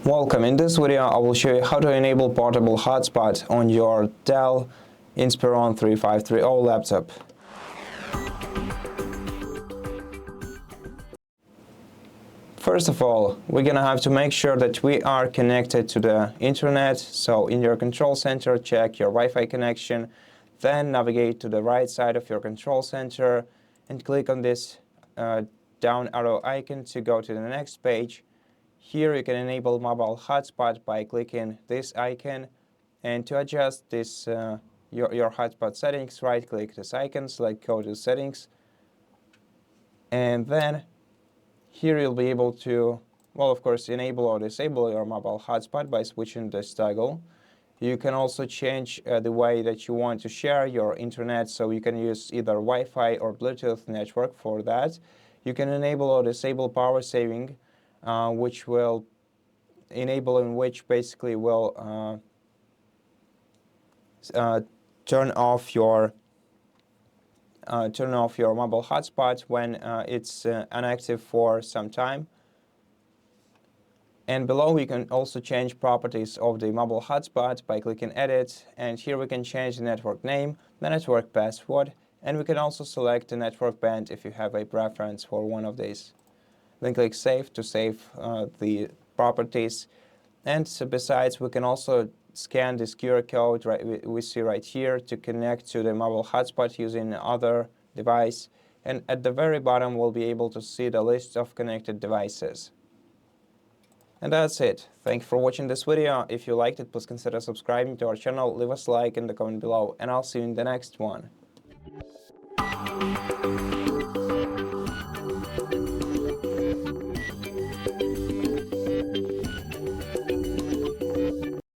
Welcome. In this video, I will show you how to enable Portable Hotspot on your DELL Inspiron 3530 laptop. First of all, we're gonna have to make sure that we are connected to the internet. So in your control center, check your Wi-Fi connection, then navigate to the right side of your control center and click on this down arrow icon to go to the next page. Here you can enable Mobile Hotspot by clicking this icon, and to adjust this your hotspot settings, right-click this icon, select Go to Settings, and then here you'll be able to, well, of course, enable or disable your Mobile Hotspot by switching this toggle. You can also change the way that you want to share your internet, so you can use either Wi-Fi or Bluetooth network for that. You can enable or disable power saving, which will enable in which basically will turn off your mobile hotspot when it's inactive for some time. And below we can also change properties of the mobile hotspot by clicking Edit, and here we can change the network name, the network password, and we can also select the network band if you have a preference for one of these. Then click Save to save the properties. And so besides, we can also scan this QR code we see right here to connect to the mobile hotspot using other device. And at the very bottom, we'll be able to see the list of connected devices. And that's it. Thank you for watching this video. If you liked it, please consider subscribing to our channel, leave us a like in the comment below, and I'll see you in the next one.